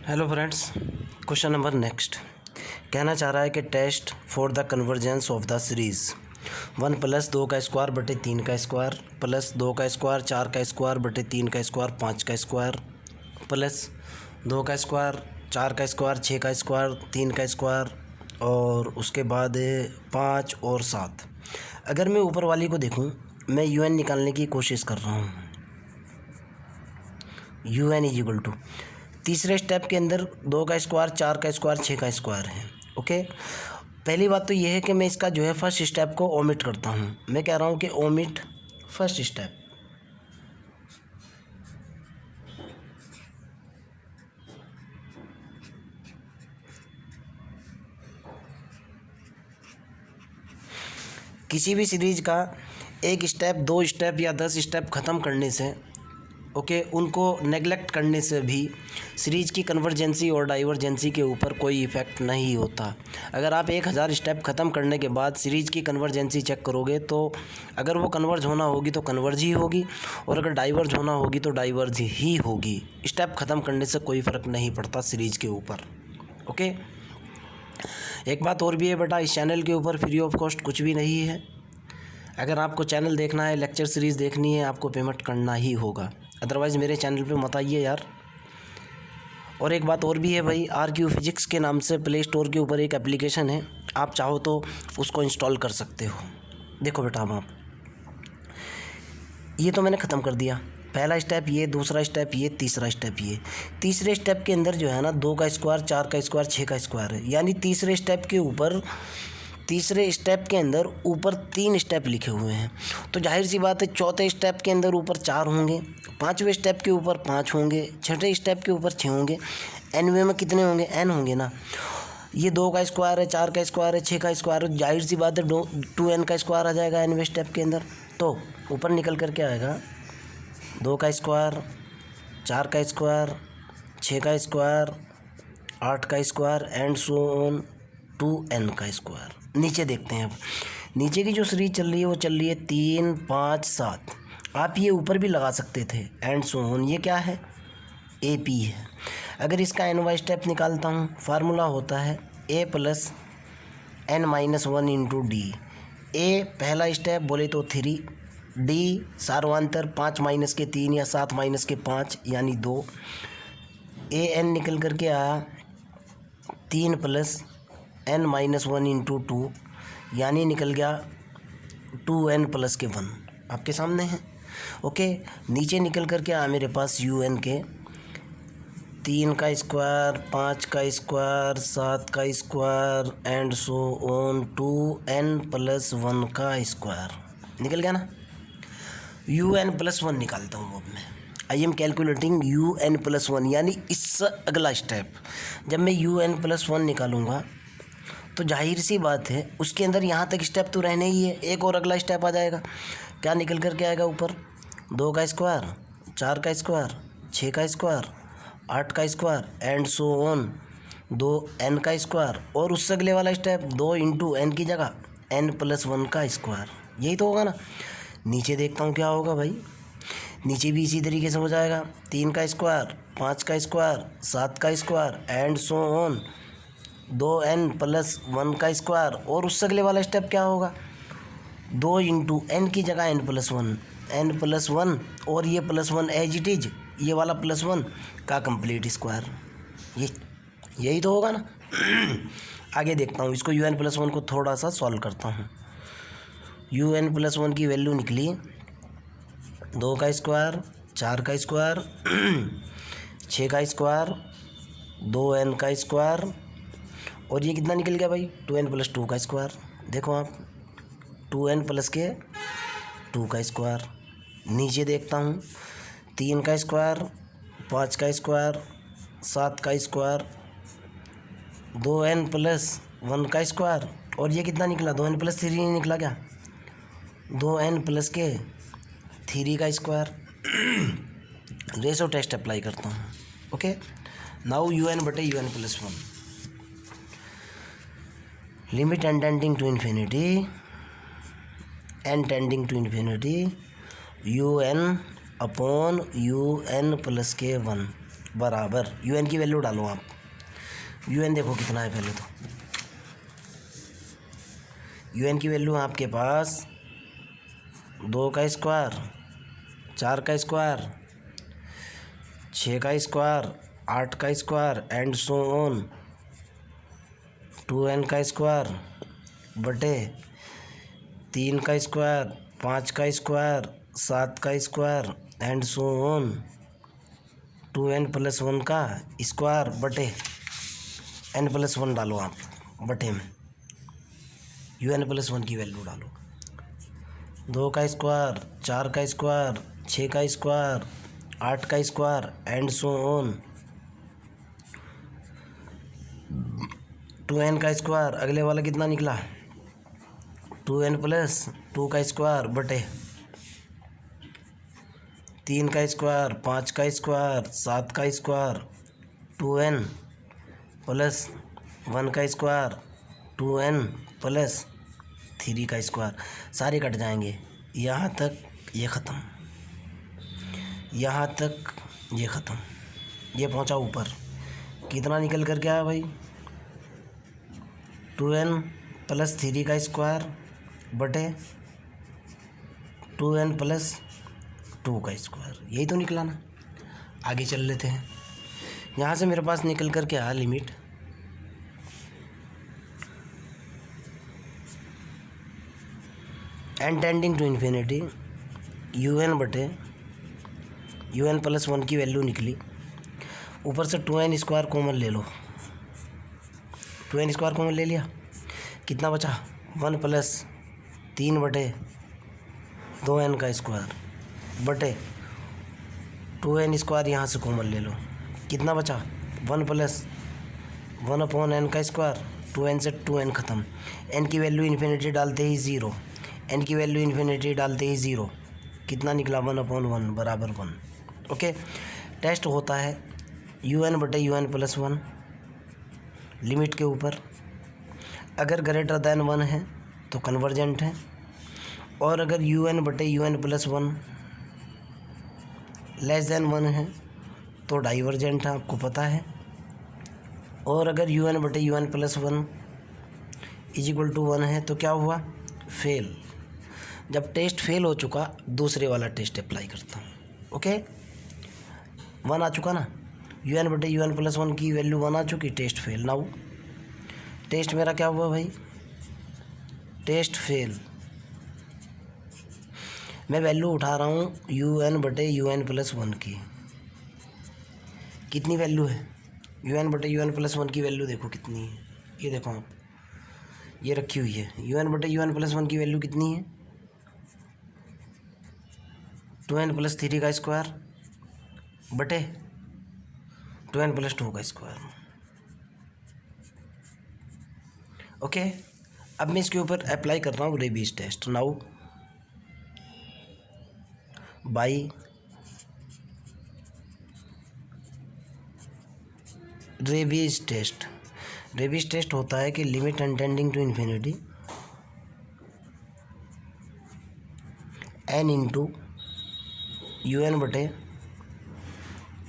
Hello friends, question number next कहना चाह रहा है कि test for the convergence of the series 1 plus 2 का स्क्वायर बटे 3 का स्क्वायर प्लस 2 का स्क्वायर 4 का स्क्वायर बटे 3 का स्क्वायर 5 का स्क्वायर प्लस 2 का स्क्वायर 4 का स्क्वायर 6 का स्क्वायर 3 का स्क्वायर और उसके बाद 5 और 7। अगर मैं ऊपर वाली को देखूं, मैं यू एन निकालने की कोशिश कर रहा हूं। U N is equal to तीसरे स्टेप के अंदर 2 का स्क्वायर 4 का स्क्वायर 6 का स्क्वायर है। ओके, पहली बात तो ये है कि मैं इसका जो है फर्स्ट स्टेप को ओमिट करता हूँ। मैं कह रहा हूँ कि ओमिट फर्स्ट स्टेप। किसी भी सीरीज का एक स्टेप 2 स्टेप या 10 स्टेप ख़त्म करने से उनको नेगलेक्ट करने से भी सीरीज़ की कन्वर्जेंसी और डाइवर्जेंसी के ऊपर कोई इफ़ेक्ट नहीं होता। अगर आप 1000 स्टेप ख़त्म करने के बाद सीरीज़ की कन्वर्जेंसी चेक करोगे तो अगर वो कन्वर्ज होना होगी तो कन्वर्ज ही होगी और अगर डाइवर्ज होना होगी तो डाइवर्ज ही होगी। स्टेप ख़त्म करने से कोई फ़र्क नहीं पड़ता सीरीज़ के ऊपर। ओके, एक बात और भी है बेटा, इस चैनल के ऊपर फ्री ऑफ कॉस्ट कुछ भी नहीं है। अगर आपको चैनल देखना है, लेक्चर सीरीज़ देखनी है, आपको पेमेंट करना ही होगा, अदरवाइज़ मेरे चैनल पे मत आइए यार। और एक बात और भी है भाई, RQ फिजिक्स के नाम से प्ले स्टोर के ऊपर एक एप्लीकेशन है, आप चाहो तो उसको इंस्टॉल कर सकते हो। देखो बेटा, आप ये तो मैंने ख़त्म कर दिया। पहला स्टेप ये, दूसरा स्टेप ये, तीसरा स्टेप ये। तीसरे स्टेप के अंदर जो है ना 2 का स्क्वायर 4 का स्क्वायर 6 का स्क्वायर है, यानी तीसरे स्टेप के ऊपर तीसरे स्टेप के अंदर ऊपर 3 स्टेप लिखे हुए हैं। तो जाहिर सी बात है चौथे स्टेप के अंदर ऊपर 4 होंगे, 5वें स्टेप के ऊपर 5 होंगे, 6ठे स्टेप के ऊपर 6 होंगे, एनवे में कितने होंगे? n होंगे ना। ये 2 का स्क्वायर है, 4 का स्क्वायर है, 6 का स्क्वायर है, जाहिर सी बात है 2n का स्क्वायर आ जाएगा एनवे स्टेप के अंदर। तो ऊपर निकल कर क्या आएगा? 2 का स्क्वायर 4 का स्क्वायर 6 का स्क्वायर 8 का square and so on 2n का स्क्वायर। नीचे देखते हैं। अब नीचे की जो सीरीज चल रही है वो चल रही है 3 5 7। आप ये ऊपर भी लगा सकते थे एंड सो ऑन। ये क्या है? AP है। अगर इसका n स्टेप निकालता हूँ, फार्मूला होता है A plus n-1 into D. A पहला स्टेप बोले तो 3, D सार्वांतर 5 माइनस के 3 या 7 माइनस के 5 यानी 2। AN निकल करके आया 3 प्लस n-1 इंटू 2 यानी निकल गया 2n प्लस के 1 आपके सामने है। ओके, नीचे निकल कर के आया मेरे पास UN के 3 का स्क्वायर 5 का स्क्वायर 7 का square and so on 2n plus 1 का स्क्वायर। निकल गया ना। UN प्लस 1 निकालता हूँ अब मैं। I am calculating UN plus 1, यानी इससे अगला स्टेप। जब मैं UN प्लस 1 निकालूंगा तो जाहिर सी बात है उसके अंदर यहाँ तक स्टेप तो रहने ही है, एक और अगला स्टेप आ जाएगा। क्या निकल कर के आएगा? ऊपर 2 का स्क्वायर 4 का स्क्वायर 6 का स्क्वायर 8 का square and so on 2n का स्क्वायर और उससे अगले वाला स्टेप 2 इंटू n की जगह n प्लस 1 का स्क्वायर। यही तो होगा ना। नीचे देखता हूँ क्या होगा भाई। नीचे भी इसी तरीके से हो जाएगा। 3 का स्क्वायर 5 का स्क्वायर 7 का square and so on 2n plus 1 का स्क्वायर और उससे अगले वाला स्टेप क्या होगा? 2 इंटू n की जगह n प्लस 1 और ये प्लस 1 एज इट इज, ये वाला प्लस 1 का कंप्लीट स्क्वायर। यही तो होगा ना। आगे देखता हूँ इसको। UN प्लस 1 को थोड़ा सा सॉल्व करता हूँ। UN प्लस 1 की वैल्यू निकली 2 का स्क्वायर 4 का स्क्वायर 6 का स्क्वायर 2n का स्क्वायर और ये कितना निकल गया भाई? 2n प्लस 2 का स्क्वायर। देखो आप, 2n प्लस के 2 का स्क्वायर। नीचे देखता हूँ 3 का स्क्वायर 5 का स्क्वायर 7 का स्क्वायर 2n प्लस 1 का स्क्वायर और ये कितना निकला? 2n प्लस 3 नहीं निकला क्या? 2n प्लस के 3 का स्क्वायर। रेशो टेस्ट अप्लाई करता हूँ। ओके, नाउ UN बटे UN plus 1 limit n tending to infinity UN upon UN plus के 1 बराबर यू एन की वैल्यू डालो आप। यू एन देखो कितना है पहले तो। यू एन की वैल्यू आपके पास 2 का स्क्वायर, 4 का स्क्वायर, 6 का स्क्वायर, 8 का square and so on 2n का स्क्वायर बटे 3 का स्क्वायर, 5 का स्क्वायर, 7 का square and so on 2n+1 का स्क्वायर बटे n+1 डालो आप बटे में। un+1 की वैल्यू डालो। 2 का स्क्वायर, 4 का स्क्वायर, 6 का स्क्वायर, 8 का square and so on 2n का स्क्वायर। अगले वाला कितना निकला? 2n+2 का स्क्वायर बटे 3 का स्क्वायर, 5 का स्क्वायर, 7 का स्क्वायर, 2n+1 का स्क्वायर, 2n+3 का स्क्वायर। सारे कट जाएंगे। यहाँ तक ये ख़त्म, यहाँ तक ये ख़त्म, ये पहुँचा ऊपर। कितना निकल कर क्या है भाई? 2n+3 का स्क्वायर बटे 2n+2 का स्क्वायर। यही तो निकला ना। आगे चल लेते हैं। यहाँ से मेरे पास निकल कर के आया limit n tending to infinity un बटे un+1 की वैल्यू निकली। ऊपर से 2n स्क्वायर कॉमन ले लो। 2n स्क्वायर कॉमन ले लिया, कितना बचा? 1+3 बटे 2n का स्क्वायर बटे 2n स्क्वायर। यहाँ से कॉमन ले लो, कितना बचा? 1+1/n का स्क्वायर। 2n से 2n ख़त्म। n की वैल्यू इन्फिनिटी डालते ही 0, n की वैल्यू इन्फिनिटी डालते ही 0। कितना निकला? 1/1 बराबर 1। ओके, टेस्ट होता है un बटे un+1 लिमिट के ऊपर। अगर ग्रेटर दैन 1 है तो कन्वर्जेंट है, और अगर un बटे un+1 लेस दैन 1 है तो डाइवर्जेंट है, आपको पता है। और अगर un बटे un+1 = 1 है तो क्या हुआ? फेल। जब टेस्ट फेल हो चुका, दूसरे वाला टेस्ट अप्लाई करता हूँ। ओके, 1 आ चुका ना, un बटे un+1 की वैल्यू 1 आ चुकी, टेस्ट फेल। नाउ टेस्ट मेरा क्या हुआ भाई? Test fail. मैं वैल्यू उठा रहा हूँ un बटे un+1 की। कितनी वैल्यू है? un बटे un+1 की वैल्यू देखो कितनी है। ये देखो आप, ये रखी हुई है। un बटे un+1 की वैल्यू कितनी है? 2n+3 का स्क्वायर बटे 2n+2 का स्क्वायर। ओके, अब मैं इसके ऊपर अप्लाई कर रहा हूँ Raabe's test. Now by Raabe's test. Raabe's test होता है कि limit n tending to infinity n into un बटे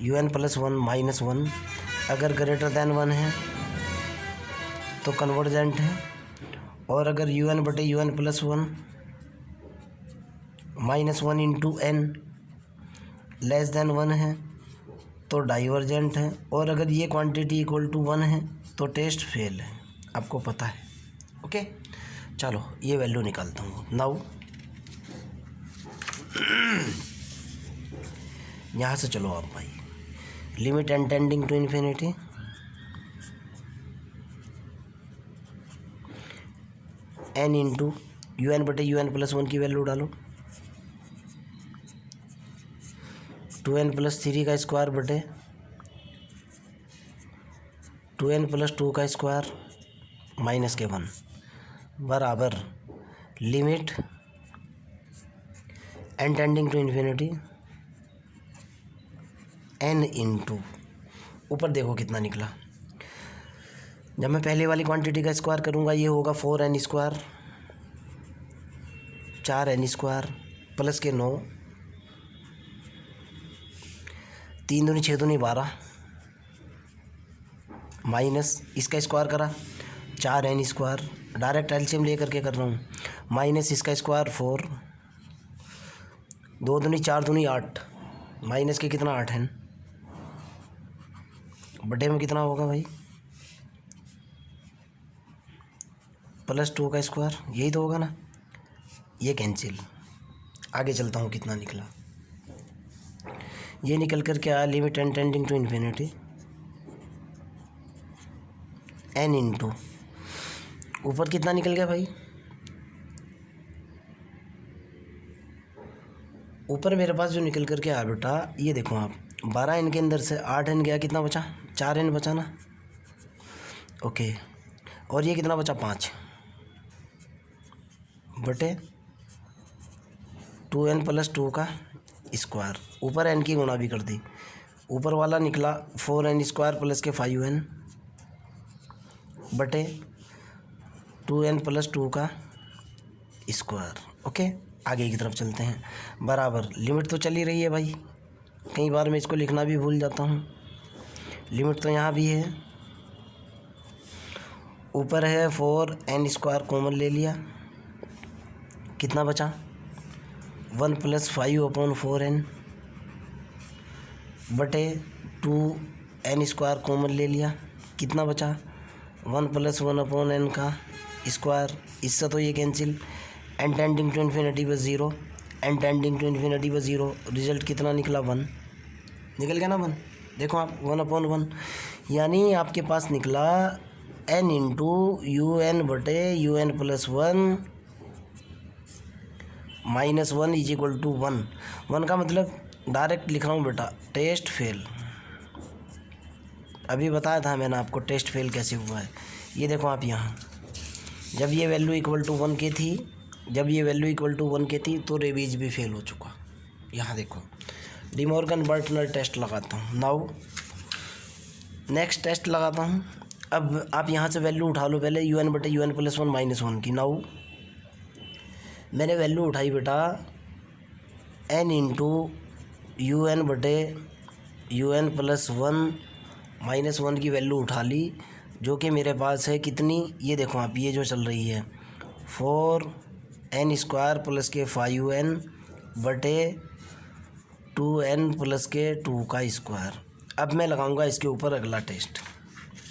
un+1 -1। अगर ग्रेटर दैन 1 है तो कन्वर्जेंट है, और अगर un बटे un+1 -1 into n less than 1 है तो डाइवर्जेंट है, और अगर ये क्वांटिटी = 1 है तो टेस्ट फेल है, आपको पता है। ओके, चलो ये वैल्यू निकालता हूँ। नाउ यहाँ से चलो आप भाई, limit n tending to infinity n into un बटे un+1 की वैल्यू डालो। 2n+3 का स्क्वायर बटे 2n+2 का स्क्वायर -1 बराबर limit n tending to infinity n into, ऊपर देखो कितना निकला। जब मैं पहले वाली क्वांटिटी का स्क्वायर करूँगा, ये होगा 4n square, 4n square plus के 9, 3 दूनी 6 दूनी 12, माइनस इसका स्क्वायर करा 4n², डायरेक्ट एलसीएम लेकर के कर रहा हूँ, माइनस इसका स्क्वायर 4, 2 दूनी 4 दूनी 8, माइनस के कितना 8n, बटे में कितना होगा भाई +2 का स्क्वायर, यही तो होगा ना, ये कैंसिल। आगे चलता हूँ कितना निकला, ये निकल कर के आया limit n tending to infinity n into ऊपर कितना निकल गया भाई, ऊपर मेरे पास जो निकल कर के आया बेटा ये देखो आप 12n के अंदर से 8n गया, कितना बचा 4n बचा ना, ओके, और ये कितना बचा 5 बटे 2n + 2 का स्क्वायर, ऊपर n की गुणा भी कर दी, ऊपर वाला निकला 4n² प्लस के 5n बटे 2n + 2 का स्क्वायर। ओके, आगे की तरफ चलते हैं, बराबर लिमिट तो चली रही है भाई, कई बार मैं इसको लिखना भी भूल जाता हूँ, लिमिट तो यहाँ भी है, ऊपर है 4n² कॉमन ले लिया, कितना बचा 1 + 5/4n बटे 2n² कॉमन ले लिया, कितना बचा 1 + 1/n का स्क्वायर, इससे तो ये cancel, n tending to infinity पर 0, n टेंडिंग टू इन्फिनिटी पर 0, रिजल्ट कितना निकला 1, निकल गया ना 1, देखो आप 1/1, यानी आपके पास निकला n इंटू un बटे un + 1 -1 = 1, 1 का मतलब डायरेक्ट लिख रहा हूँ बेटा टेस्ट फेल, अभी बताया था मैंने आपको टेस्ट फेल कैसे हुआ है, ये देखो आप यहाँ जब ये वैल्यू = 1 की थी, जब ये वैल्यू =1 की थी तो रेबीज भी फेल हो चुका, यहाँ देखो डी मॉर्गन बर्टनर टेस्ट लगाता हूँ, नाउ नेक्स्ट टेस्ट लगाता हूँ, अब आप यहाँ से वैल्यू उठा लो पहले un बटे un + 1 -1 की, नाउ मैंने वैल्यू उठाई बेटा n इंटू un बटे un + 1 -1 की वैल्यू उठा ली, जो कि मेरे पास है कितनी, ये देखो आप ये जो चल रही है 4n² प्लस के 5n बटे 2n प्लस के 2 का स्क्वायर। अब मैं लगाऊंगा इसके ऊपर अगला test,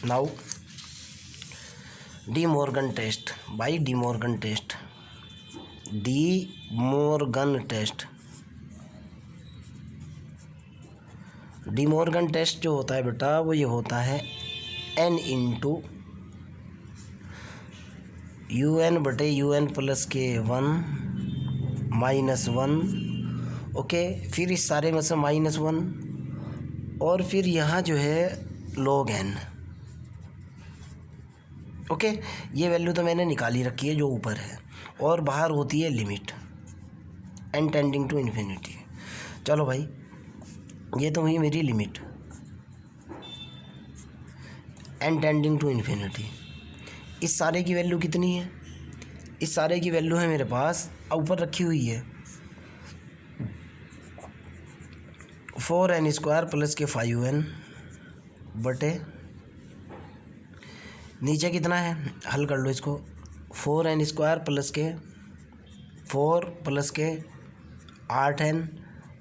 now De Morgan test, by De Morgan test, De Morgan test, De Morgan test जो होता है बेटा वो ये होता है n इंटू un बटे un प्लस के 1 -1, ओके, फिर इस सारे में से -1 और फिर यहाँ जो है log n, ओके, ये वैल्यू तो मैंने निकाली रखी है जो ऊपर है, और बाहर होती है limit n tending to infinity. चलो भाई ये तो हुई मेरी limit n tending to infinity, इस सारे की वैल्यू कितनी है, इस सारे की वैल्यू है मेरे पास ऊपर रखी हुई है 4n² प्लस के 5n बटे नीचे कितना है, हल कर लो इसको, 4n² प्लस के 4 प्लस के 8n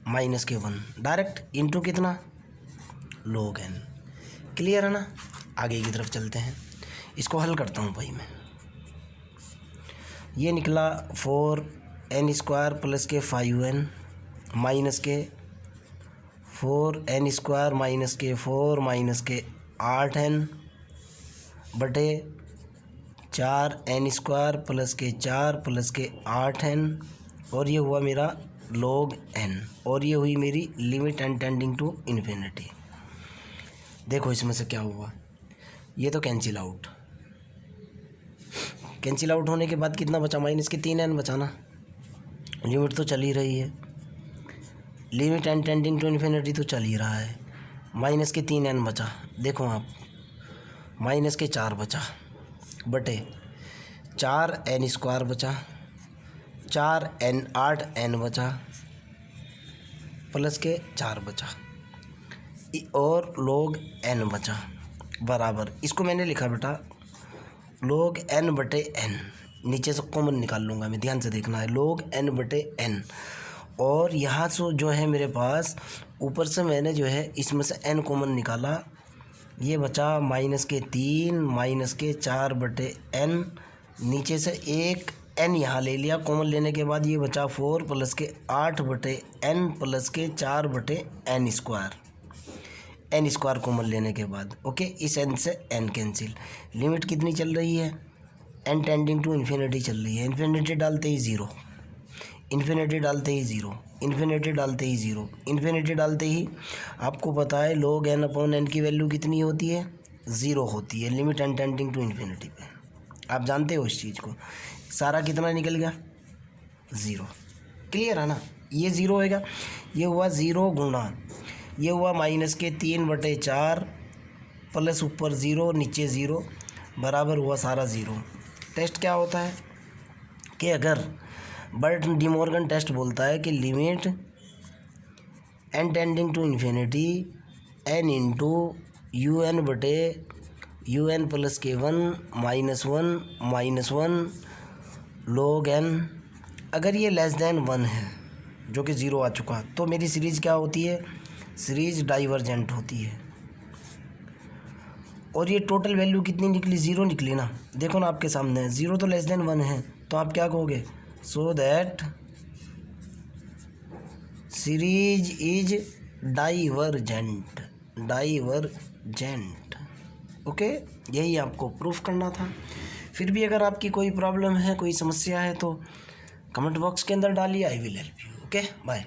माइनस के 1 डायरेक्ट इंटू कितना log n, क्लियर है ना। आगे की तरफ चलते हैं, इसको हल करता हूँ भाई मैं, ये निकला 4n² प्लस के 5n माइनस के 4n² माइनस के 4 माइनस के 8n बटे 4n² प्लस के 4 प्लस के 8n, और ये हुआ मेरा log n, और ये हुई मेरी limit n tending to infinity. देखो इसमें से क्या हुआ, ये तो कैंसिल आउट, कैंसिल आउट होने के बाद कितना बचा माइनस के 3n बचा ना, लिमिट तो चल ही रही है, limit n tending to infinity तो चल ही रहा है, माइनस के 3n बचा, देखो आप माइनस के 4 बचा बटे 4n² बचा, 8n बचा प्लस के 4 बचा और log n बचा, बराबर, इसको मैंने लिखा बेटा log n बटे n, नीचे से कॉमन निकाल लूँगा मैं, ध्यान से देखना है, log n बटे n। और यहाँ से जो है मेरे पास ऊपर से मैंने जो है इसमें से n कॉमन निकाला, ये बचा -3 -4 बटे n, नीचे से एक n यहाँ ले लिया कॉमन लेने के बाद, ये बचा 4 प्लस के 8 बटे n प्लस के 4 बटे n स्क्वायर कॉमन लेने के बाद। ओके, इस n से n कैंसिल। लिमिट कितनी चल रही है? n टेंडिंग टू इन्फिनिटी चल रही है। इन्फिनिटी डालते ही ज़ीरो, इन्फिनिटी डालते ही ज़ीरो, इन्फिनिटी डालते ही ज़ीरो, इन्फिनिटी डालते ही आपको पता है log n अपॉन n की वैल्यू कितनी होती है? ज़ीरो होती है limit n tending to infinity पे। आप जानते हो इस चीज़ को। सारा कितना निकल गया? ज़ीरो। क्लियर है ना? ये ज़ीरो होएगा, ये हुआ ज़ीरो गुणा, ये हुआ -3 बटे 4 प्लस ऊपर ज़ीरो नीचे ज़ीरो, बराबर हुआ सारा ज़ीरो। टेस्ट क्या होता है कि अगर बर्ट डिमॉर्गन टेस्ट बोलता है कि limit n tending to infinity n into U N बटे यू एन प्लस के 1 log n, अगर ये लेस देन 1 है, जो कि ज़ीरो आ चुका, तो मेरी सीरीज़ क्या होती है? सीरीज़ डाइवर्जेंट होती है। और ये टोटल वैल्यू कितनी निकली? ज़ीरो निकली ना, देखो ना आपके सामने, ज़ीरो तो लेस देन 1 है, तो आप क्या कहोगे? So that series is divergent. Okay, यही आपको प्रूफ करना था। फिर भी अगर आपकी कोई प्रॉब्लम है, कोई समस्या है, तो कमेंट बॉक्स के अंदर डालिए, I will help you. Okay, bye.